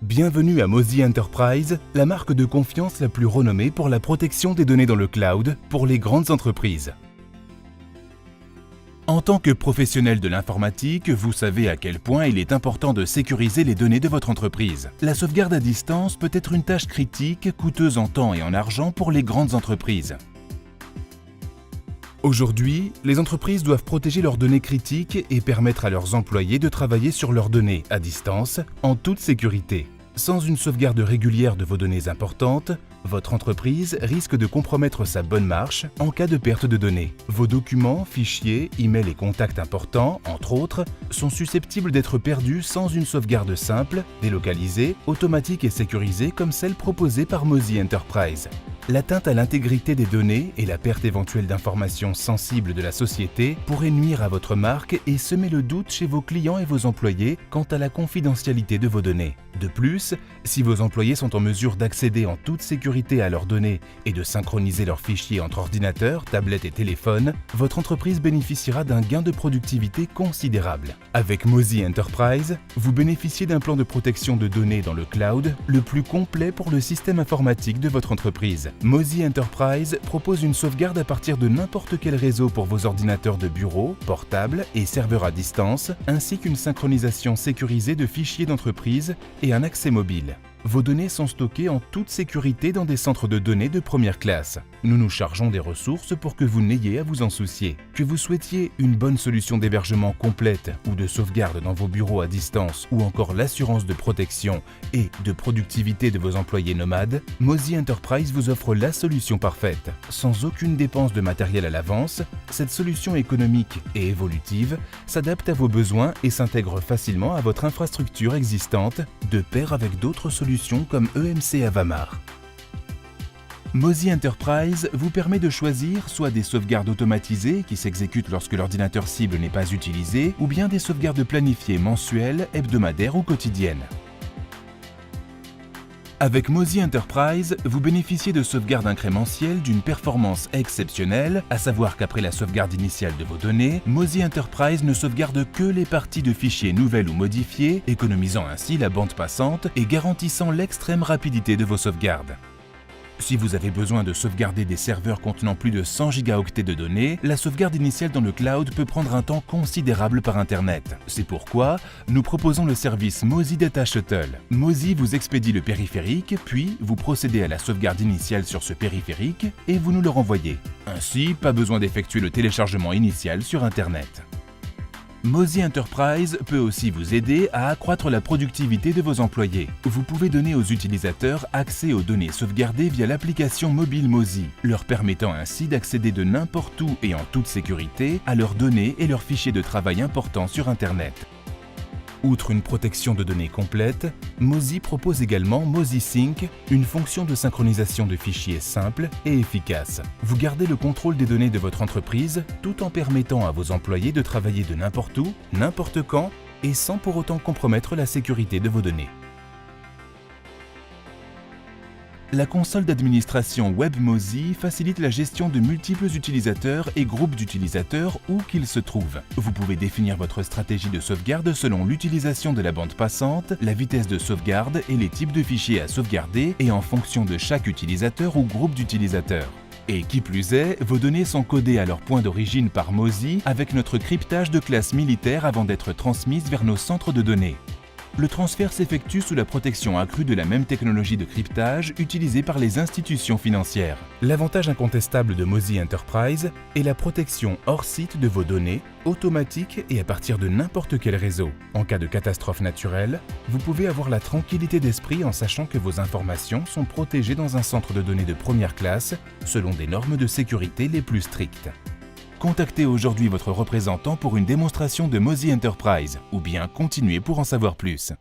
Bienvenue à Mozy Enterprise, la marque de confiance la plus renommée pour la protection des données dans le cloud pour les grandes entreprises. En tant que professionnel de l'informatique, vous savez à quel point il est important de sécuriser les données de votre entreprise. La sauvegarde à distance peut être une tâche critique, coûteuse en temps et en argent pour les grandes entreprises. Aujourd'hui, les entreprises doivent protéger leurs données critiques et permettre à leurs employés de travailler sur leurs données à distance, en toute sécurité. Sans une sauvegarde régulière de vos données importantes, votre entreprise risque de compromettre sa bonne marche en cas de perte de données. Vos documents, fichiers, emails et contacts importants, entre autres, sont susceptibles d'être perdus sans une sauvegarde simple, délocalisée, automatique et sécurisée comme celle proposée par Mozy Enterprise. L'atteinte à l'intégrité des données et la perte éventuelle d'informations sensibles de la société pourraient nuire à votre marque et semer le doute chez vos clients et vos employés quant à la confidentialité de vos données. De plus, si vos employés sont en mesure d'accéder en toute sécurité à leurs données et de synchroniser leurs fichiers entre ordinateurs, tablettes et téléphones, votre entreprise bénéficiera d'un gain de productivité considérable. Avec Mozy Enterprise, vous bénéficiez d'un plan de protection de données dans le cloud le plus complet pour le système informatique de votre entreprise. Mozy Enterprise propose une sauvegarde à partir de n'importe quel réseau pour vos ordinateurs de bureau, portables et serveurs à distance, ainsi qu'une synchronisation sécurisée de fichiers d'entreprise et un accès mobile. Vos données sont stockées en toute sécurité dans des centres de données de première classe. Nous nous chargeons des ressources pour que vous n'ayez à vous en soucier. Que vous souhaitiez une bonne solution d'hébergement complète ou de sauvegarde dans vos bureaux à distance ou encore l'assurance de protection et de productivité de vos employés nomades, Mozy Enterprise vous offre la solution parfaite. Sans aucune dépense de matériel à l'avance, cette solution économique et évolutive s'adapte à vos besoins et s'intègre facilement à votre infrastructure existante, de pair avec d'autres solutions comme EMC Avamar. Mozy Enterprise vous permet de choisir soit des sauvegardes automatisées qui s'exécutent lorsque l'ordinateur cible n'est pas utilisé, ou bien des sauvegardes planifiées mensuelles, hebdomadaires ou quotidiennes. Avec Mozy Enterprise, vous bénéficiez de sauvegardes incrémentielles d'une performance exceptionnelle, à savoir qu'après la sauvegarde initiale de vos données, Mozy Enterprise ne sauvegarde que les parties de fichiers nouvelles ou modifiées, économisant ainsi la bande passante et garantissant l'extrême rapidité de vos sauvegardes. Si vous avez besoin de sauvegarder des serveurs contenant plus de 100 gigaoctets de données, la sauvegarde initiale dans le cloud peut prendre un temps considérable par Internet. C'est pourquoi nous proposons le service Mozy Data Shuttle. Mozy vous expédie le périphérique, puis vous procédez à la sauvegarde initiale sur ce périphérique et vous nous le renvoyez. Ainsi, pas besoin d'effectuer le téléchargement initial sur Internet. Mozy Enterprise peut aussi vous aider à accroître la productivité de vos employés. Vous pouvez donner aux utilisateurs accès aux données sauvegardées via l'application mobile Mozy, leur permettant ainsi d'accéder de n'importe où et en toute sécurité à leurs données et leurs fichiers de travail importants sur Internet. Outre une protection de données complète, Mozy propose également Mozy Sync, une fonction de synchronisation de fichiers simple et efficace. Vous gardez le contrôle des données de votre entreprise tout en permettant à vos employés de travailler de n'importe où, n'importe quand et sans pour autant compromettre la sécurité de vos données. La console d'administration WebMozy facilite la gestion de multiples utilisateurs et groupes d'utilisateurs où qu'ils se trouvent. Vous pouvez définir votre stratégie de sauvegarde selon l'utilisation de la bande passante, la vitesse de sauvegarde et les types de fichiers à sauvegarder et en fonction de chaque utilisateur ou groupe d'utilisateurs. Et qui plus est, vos données sont codées à leur point d'origine par Mozy avec notre cryptage de classe militaire avant d'être transmises vers nos centres de données. Le transfert s'effectue sous la protection accrue de la même technologie de cryptage utilisée par les institutions financières. L'avantage incontestable de Mozy Enterprise est la protection hors site de vos données, automatique et à partir de n'importe quel réseau. En cas de catastrophe naturelle, vous pouvez avoir la tranquillité d'esprit en sachant que vos informations sont protégées dans un centre de données de première classe selon des normes de sécurité les plus strictes. Contactez aujourd'hui votre représentant pour une démonstration de Mozy Enterprise ou bien continuez pour en savoir plus.